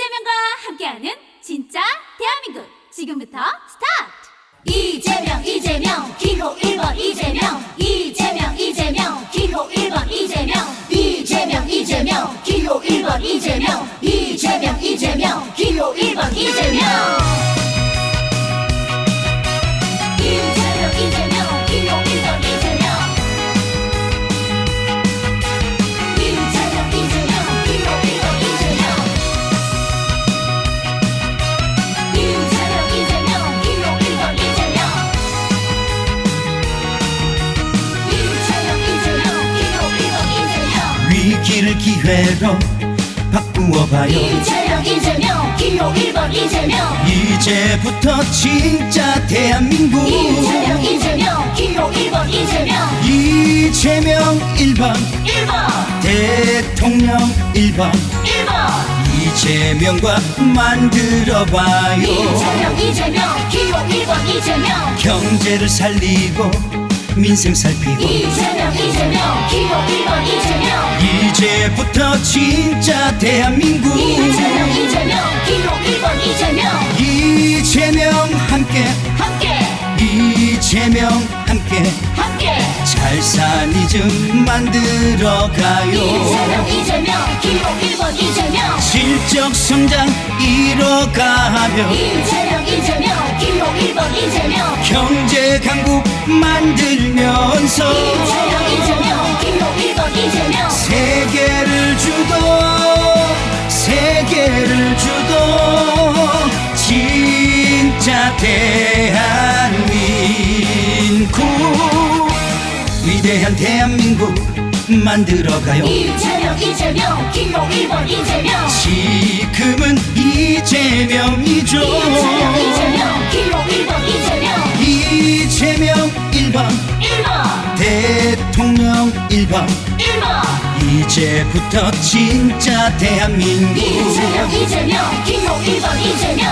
이재명과 함께하는 진짜 대한민국 지금부터 스타트! 이재명 기호 1번 이재명 기호 1번 이재명 기호 1번 이재명 기호 1번 이재명 위기를 기회로 바꾸어봐요. 이재명 기호 1번 이재명 이제부터 진짜 대한민국 이재명 기호 1번 이재명 1번 1번 대통령 1번 1번 이재명과 만들어봐요. 이재명 기호 1번 이재명 경제를 살리고 민생 살피고 이재명 기호 1번 이재명 이제부터 진짜 대한민국 이재명 기호 1번 이재명 이재명 함께 이재명 함께 잘 사니즘 만들어가요. 이재명 기호 1번 이재명 실적 성장 이뤄가며 이재명 기호 1번 이재명 경제 강국 만들면서 이재명 기호 1번 이재명 세계를 주도 진짜 대한민국 위대한 대한민국 만들어가요. 이재명 기호 1번 이재명 지금은 이재명이죠. 이재명 기호 1번 이재명 이재명 1번 1번 대통령 1번 1번 이제부터 진짜 대한민국 이재명 기호 1번 이재명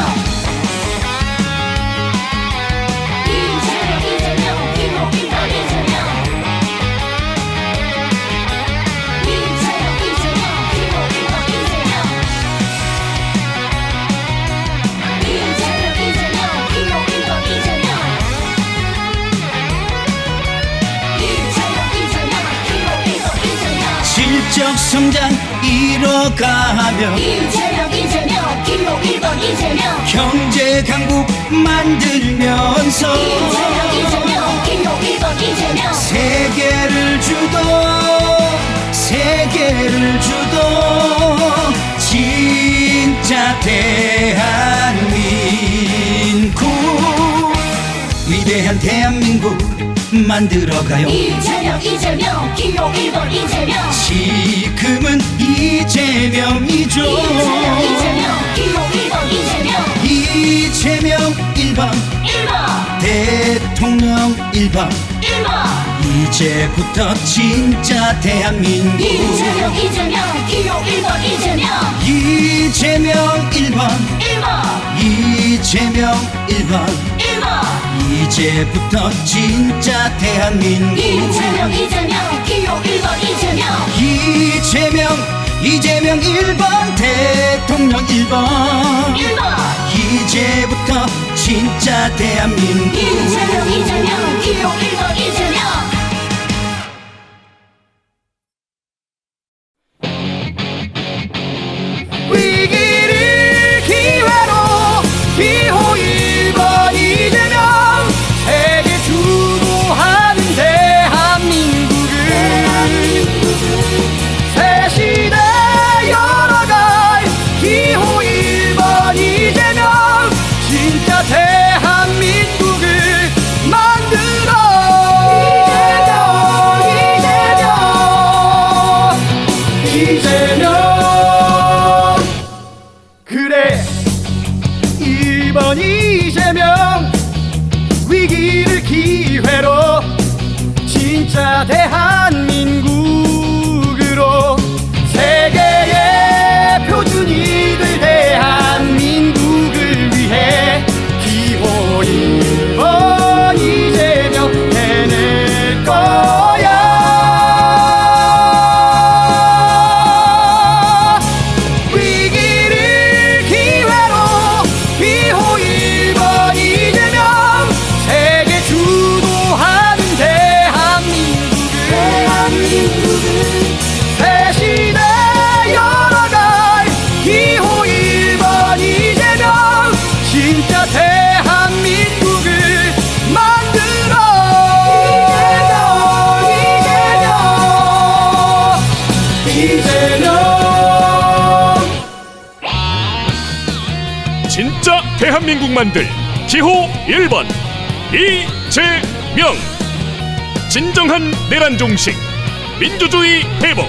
실적 성장 이뤄가며 이재명 기호 1번 이재명 경제 강국 만들면서 이재명 기호 1번 이재명 세계를 주도 진짜 대한민국 위대한 대한민국 만들어가요. 이재명 기호 1번 이재명 지금은 이재명이죠. 이재명 기호 1번 이재명 이재명 1번 1번 대통령 1번 1번 이제부터 진짜 대한민국 이재명 기호 1번 이재명 이재명 1번 1번 이재명 1번 1번 이제부터 진짜 대한민국 이재명 기호 1번 이재명 이재명 1번 대통령 1번 1번 이제부터 진짜 대한민국 이재명 기호 1번 이재명 위기를 기회로 기호 1번 이재명 세계 주도하는 대한민국을 새 시대 열어갈 기호 1번 이재명 진짜 대한민국을 만들어 이재명 그래 1번 이재명 위기를 기회로 진짜 대한민국으로 세계의 표준이 될 대한민국을 위해 기호 1번 이재명 해낼 거야. 위기를 진짜 대한민국 만들 기호 1번 이재명. 진정한 내란 종식, 민주주의 회복,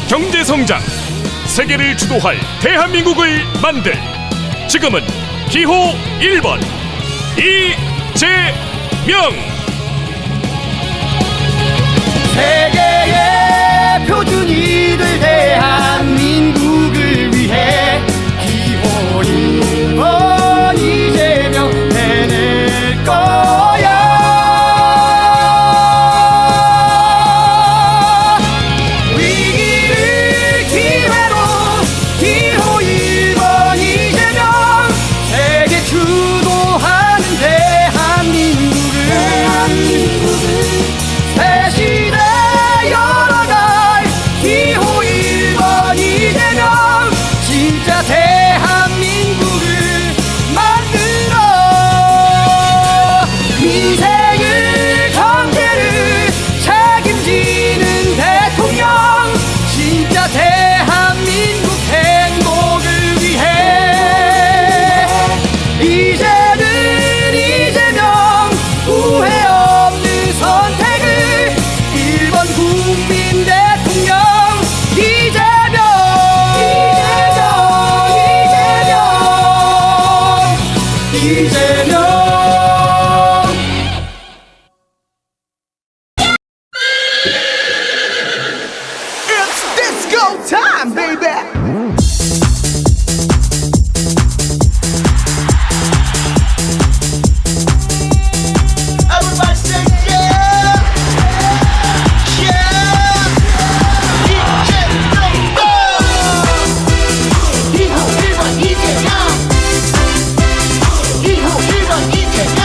경제 성장, 세계를 주도할 대한민국을 만들. 지금은 기호 1번 이재명. 세계의 표준이 될 대한민국을 위해 기호 1번 이재명 해낼 거야. 위기를 기회로 기호 1번 이재명. 세계 주도하는 대한민국을 새 시대 열어갈 기호 1번 이재명. 진짜 대한민국을 만들어. 민생을 경제를 책임지는 대통령. 진짜 대한민국 행복을 위해 이제는 이재명. 후회 없는 선택을 1번 국민 대통령 이재명. 이재명. It's disco time, baby. Everybody say yeah, yeah. 이재명 go. 기호 1번 이재명. 기호 1번 이재명.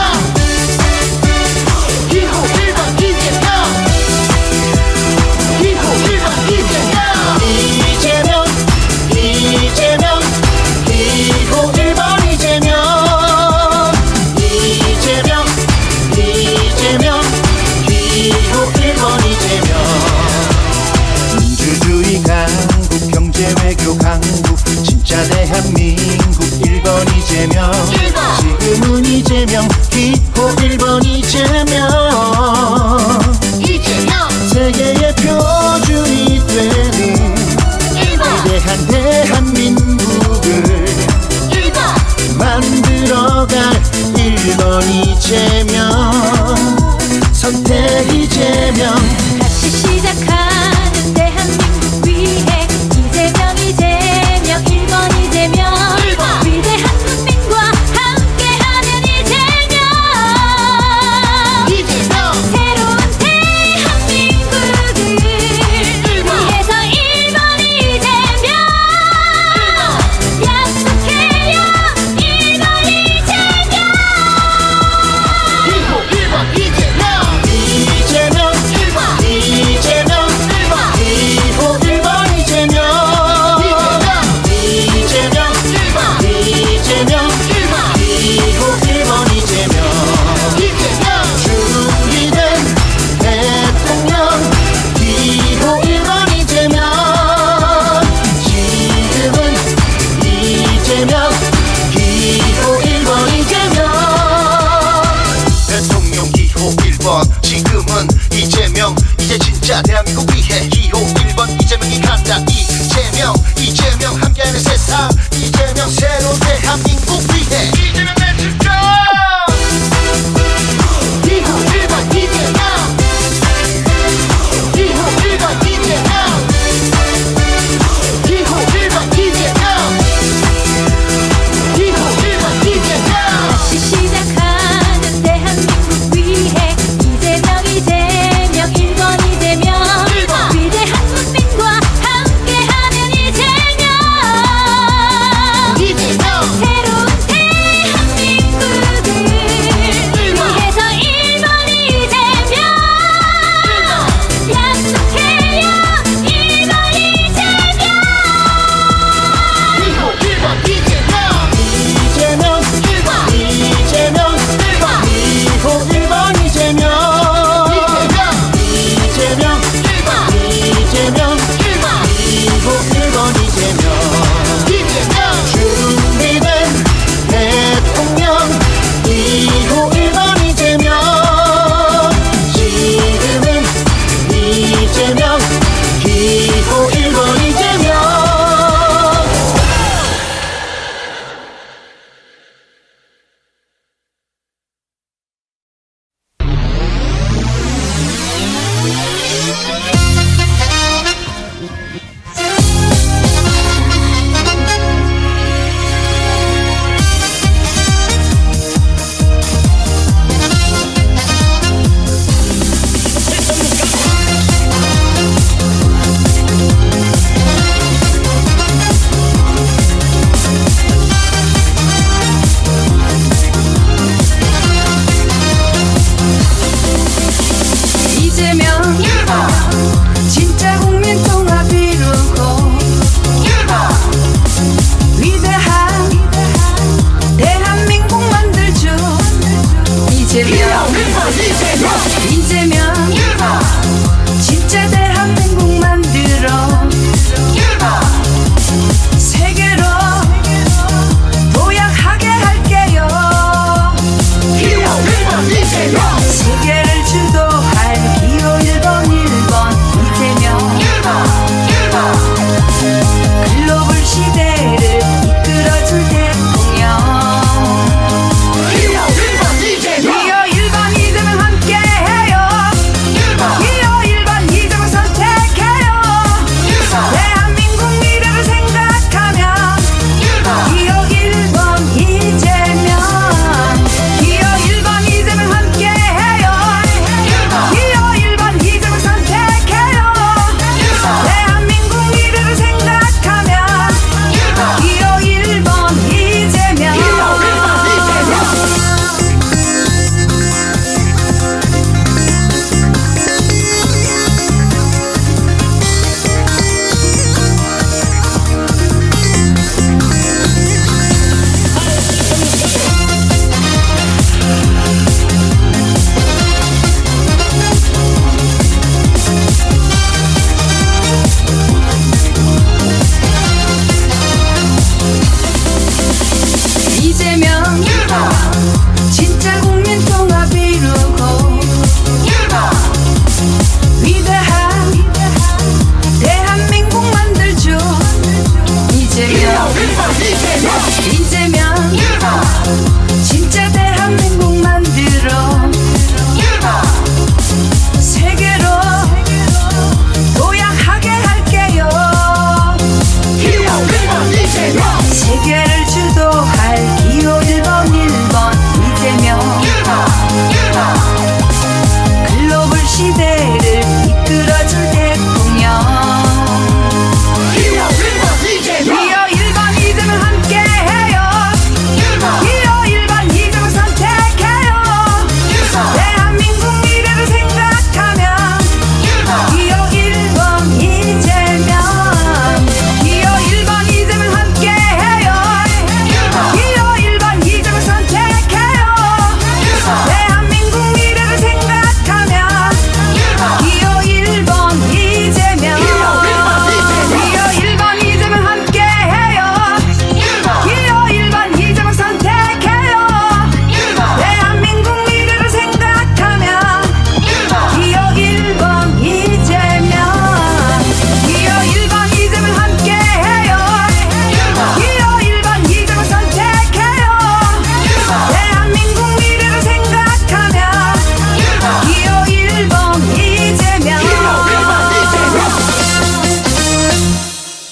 기호 1번 이재명. 기호 1번 이재명. 이재명. 이재명. 기호 1번 이재명. 이재명. 이재명. 기호 1번 이재명. 민주주의 강국, 경제 외교 강국, 진짜 대한민국 1번 이재명. 1번. 지금은 이재명, 기호 1번 이재명. 이재명. 세계의 표준이 되는 1번. 위대한 대한민국을 1번. 만들어갈 1번 이재명. 선택 이재명. 같이 시작하는 대한민국 위해 이재명 이재명 1번 이재명. 1번. 위대한 국민과 함께하는 이재명. 이재명. 새로운 대한민국을 이재명 1번 진짜 국민 통합 이루고 위대한 대한민국 만들죠. 이재명 1번 이재명 이재명 1번 진짜 대한민국